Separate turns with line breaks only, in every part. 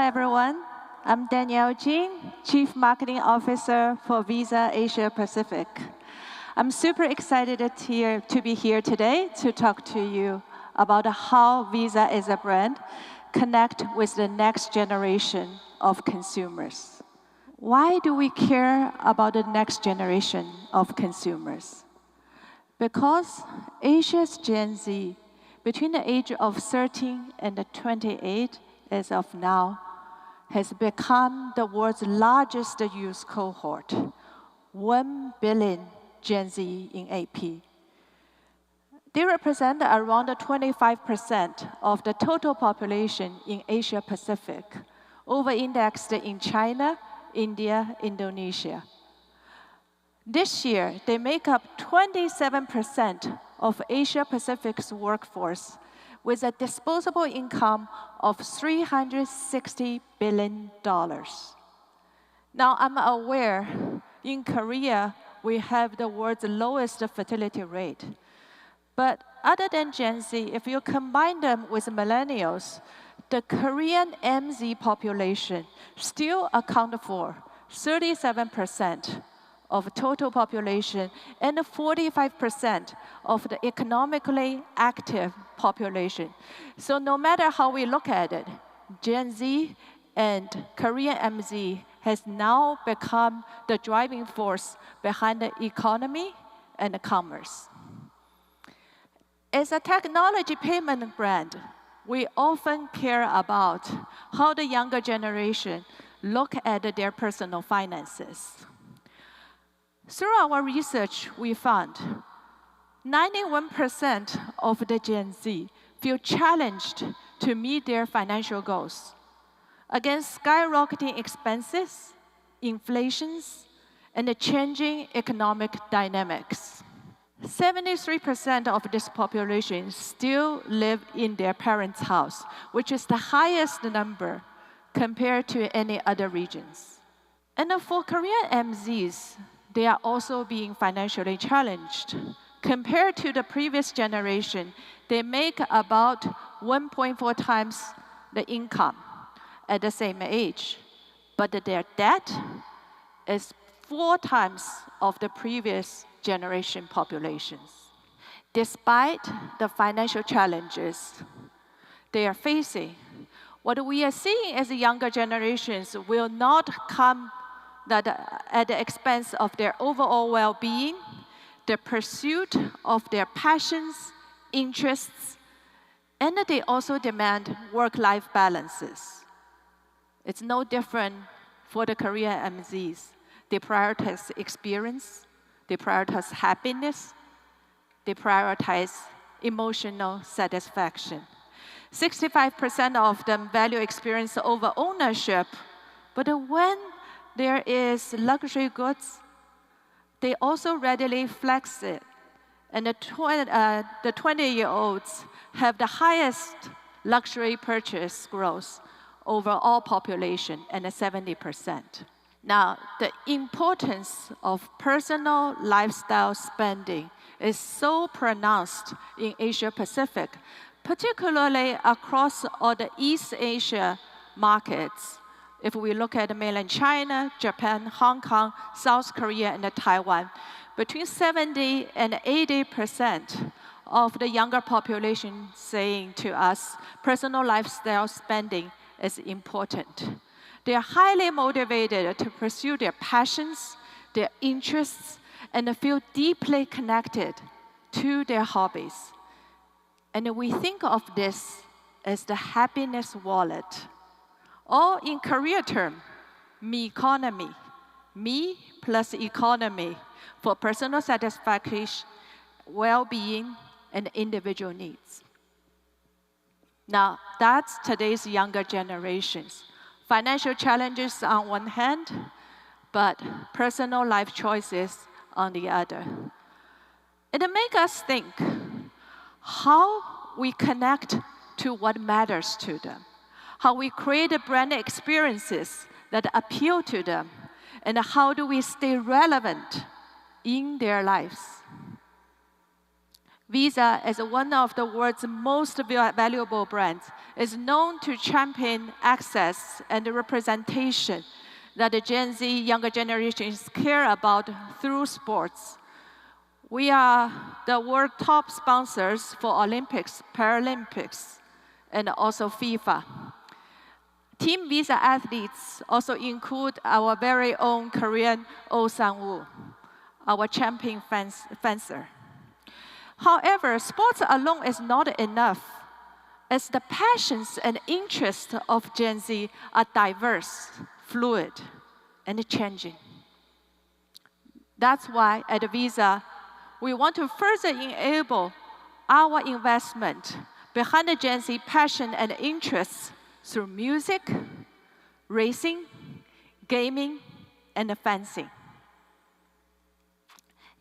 everyone. I'm Danielle Jin, Chief Marketing Officer for Visa Asia Pacific. I'm super excited to be here today to talk to you about how Visa as a brand connect with the next generation of consumers. Why do we care about the next generation of consumers? Because Asia's Gen Z, between the age of 13 and 28 as of now, has become the world's largest youth cohort, 1 billion Gen Z in AP. They represent around 25% of the total population in Asia Pacific, over-indexed in China, India, Indonesia. This year, they make up 27% of Asia Pacific's workforce with a disposable income of $360 billion. Now, I'm aware in Korea, we have the world's lowest fertility rate. But other than Gen Z, if you combine them with millennials, the Korean MZ population still account for 37% of total population and 45% of the economically active population. So no matter how we look at it, Gen Z and Korean MZ has now become the driving force behind the economy and the commerce. As a technology payment brand, we often care about how the younger generation look at their personal finances. Through our research, we found 91% of the Gen Z feel challenged to meet their financial goals against skyrocketing expenses, inflations, and the changing economic dynamics. 73% of this population still live in their parents' house, which is the highest number compared to any other regions. And for Korean MZs, they are also being financially challenged. Compared to the previous generation, they make about 1.4 times the income at the same age, but their debt is 4 times of the previous generation populations. Despite the financial challenges they are facing, what we are seeing as the younger generations will not come at the expense of their overall well-being, the pursuit of their passions, interests, and they also demand work-life balances. It's no different for the Korean MZs. They prioritize experience, they prioritize happiness, they prioritize emotional satisfaction. 65% of them value experience over ownership, but when there is luxury goods, they also readily flex it. And the 20-year-olds have the highest luxury purchase growth over all population, and 70%. Now, the importance of personal lifestyle spending is so pronounced in Asia Pacific, particularly across all the East Asia markets. If we look at mainland China, Japan, Hong Kong, South Korea, and Taiwan, between 70 and 80% of the younger population saying to us, personal lifestyle spending is important. They are highly motivated to pursue their passions, their interests, and feel deeply connected to their hobbies. And we think of this as the happiness wallet. Or in Korea term, me economy, me plus economy for personal satisfaction, well-being, and individual needs. Now, that's today's younger generations. Financial challenges on one hand, but personal life choices on the other. It makes us think how we connect to what matters to them, how we create brand experiences that appeal to them, and how do we stay relevant in their lives. Visa, as one of the world's most valuable brands, is known to champion access and representation that the Gen Z younger generations care about through sports. We are the world top sponsors for Olympics, Paralympics, and also FIFA. Team Visa athletes also include our very own Korean Oh Sang-woo, our champion fencer. However, sports alone is not enough, as the passions and interests of Gen Z are diverse, fluid, and changing. That's why at Visa, we want to further enable our investment behind the Gen Z passion and interests through music, racing, gaming, and fencing.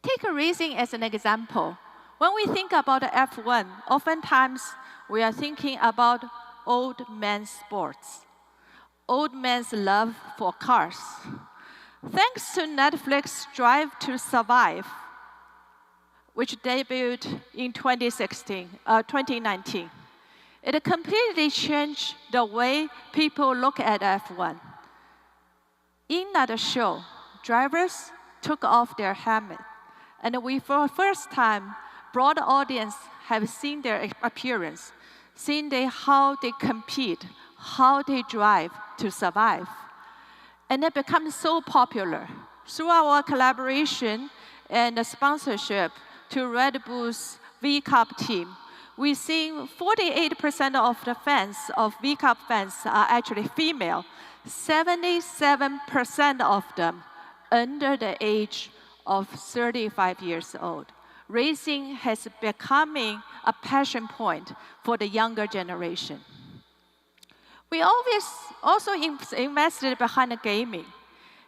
Take racing as an example. When we think about F1, oftentimes we are thinking about old man's sports, old man's love for cars. Thanks to Netflix's Drive to Survive, which debuted in 2019, it completely changed the way people look at F1. In that show, drivers took off their helmet, and we, for the first time, broad audience have seen their appearance, seen how they compete, how they drive to survive. And it becomes so popular. Through our collaboration and sponsorship to Red Bull's V Cup team, we see 48% of the fans, of V Cup fans, are actually female. 77% of them under the age of 35 years old. Racing has becoming a passion point for the younger generation. We always also invested behind the gaming.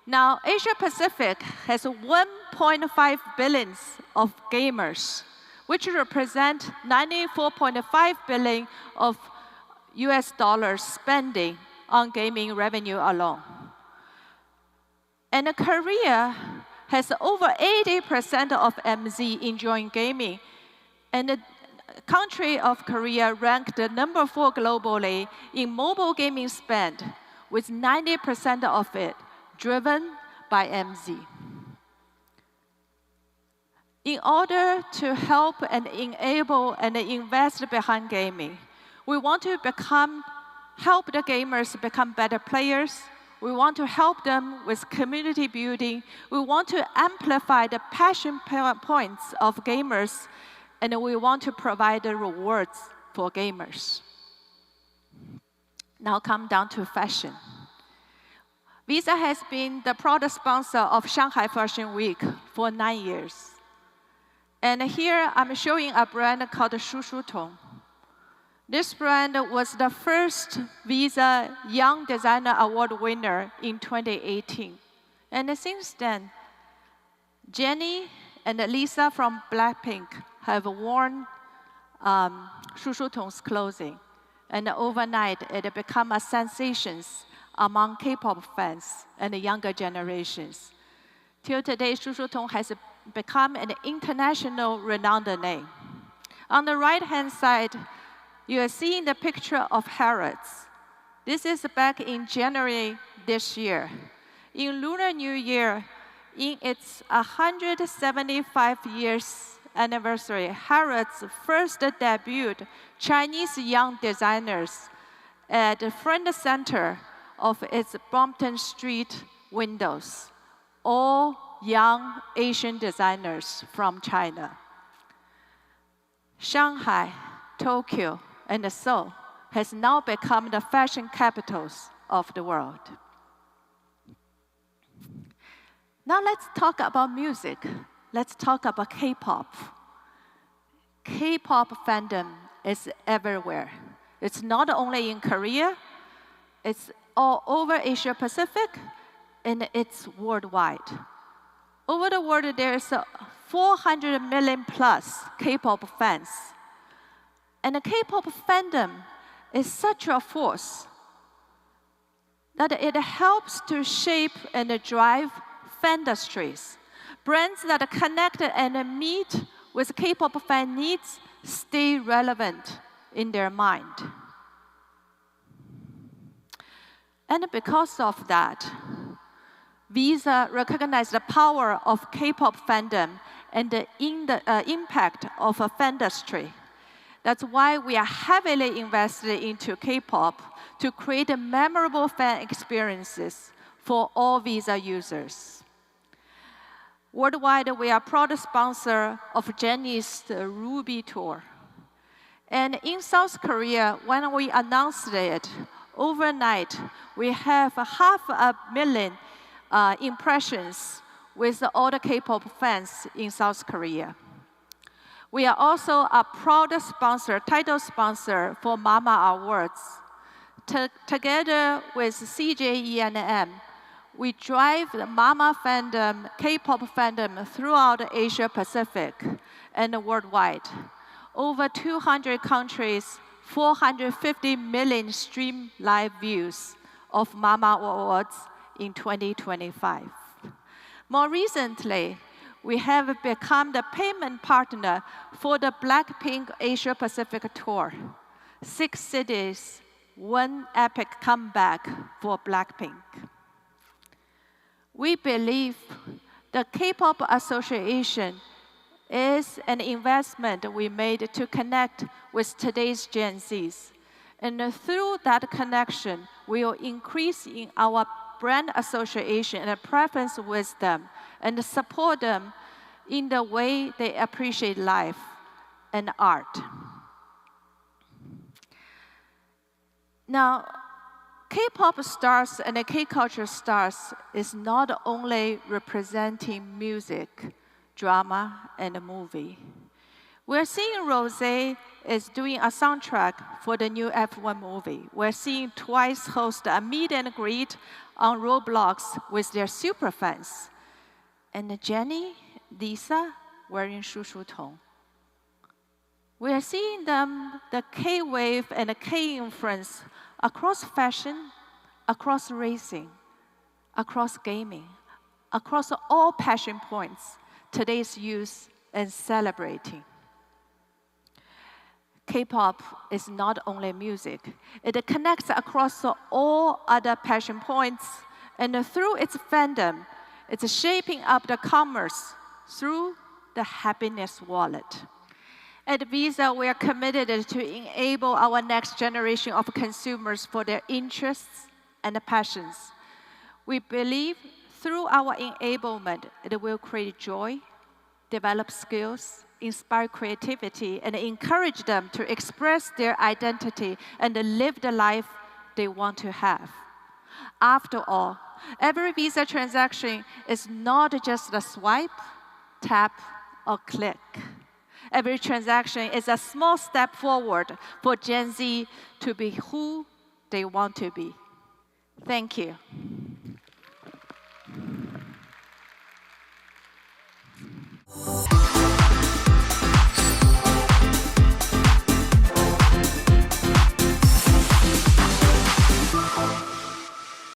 Now, Asia Pacific has 1.5 billion of gamers, which represent 94.5 billion of US dollars spending on gaming revenue alone. And Korea has over 80% of MZ enjoying gaming. And the country of Korea ranked number 4 globally in mobile gaming spend, with 90% of it driven by MZ. In order to help and enable and invest behind gaming, we want to help the gamers become better players. We want to help them with community building. We want to amplify the passion points of gamers, and we want to provide the rewards for gamers. Now come down to fashion. Visa has been the product sponsor of Shanghai Fashion Week for 9 years. And here I'm showing a brand called Shu Shu Tong. This brand was the first Visa Young Designer Award winner in 2018. And since then, Jennie and Lisa from Blackpink have worn Shu Shu Tong's clothing. And overnight, it became a sensation among K-pop fans and the younger generations. Till today, Shu Shu Tong has become an international renowned name. On the right-hand side, you are seeing the picture of Harrods. This is back in January this year. In Lunar New Year, in its 175 years anniversary, Harrods first debuted Chinese young designers at the front center of its Brompton Street windows, all young Asian designers from China. Shanghai, Tokyo, and Seoul has now become the fashion capitals of the world. Now let's talk about music. Let's talk about K-pop. K-pop fandom is everywhere. It's not only in Korea, it's all over Asia Pacific, and it's worldwide. Over the world, there's 400 million plus K-pop fans. And the K-pop fandom is such a force that it helps to shape and drive fan industries. Brands that connect and meet with K-pop fan needs stay relevant in their mind. And because of that, Visa recognized the power of K-pop fandom and the impact of a fan industry. That's why we are heavily invested into K-pop to create memorable fan experiences for all Visa users. Worldwide, we are proud sponsor of Jennie's Ruby Tour. And in South Korea, when we announced it, overnight, we have 500,000 impressions with all the K-pop fans in South Korea. We are also a proud sponsor, title sponsor for Mama Awards. Together with CJENM, we drive the Mama fandom, K-pop fandom throughout Asia Pacific and worldwide. Over 200 countries, 450 million stream live views of Mama Awards in 2025. More recently, we have become the payment partner for the Blackpink Asia Pacific Tour. 6 cities, 1 epic comeback for Blackpink. We believe the K-pop Association is an investment we made to connect with today's Gen Zs. And through that connection, we will increase in our brand association and preference with them and support them in the way they appreciate life and art. Now, K-pop stars and K-culture stars is not only representing music, drama, and a movie. We're seeing Rosé is doing a soundtrack for the new F1 movie. We're seeing TWICE host a meet and greet on Roblox with their superfans. And Jennie, Lisa, wearing Shushu-tong. We are seeing them, the K-wave and the K-influence across fashion, across racing, across gaming, across all passion points today's youth is celebrating. K-pop is not only music. It connects across all other passion points, and through its fandom, it's shaping up the commerce through the happiness wallet. At Visa, we are committed to enable our next generation of consumers for their interests and passions. We believe through our enablement, it will create joy, develop skills, inspire creativity, and encourage them to express their identity and live the life they want to have. After all, every Visa transaction is not just a swipe, tap, or click. Every transaction is a small step forward for Gen Z to be who they want to be. Thank you.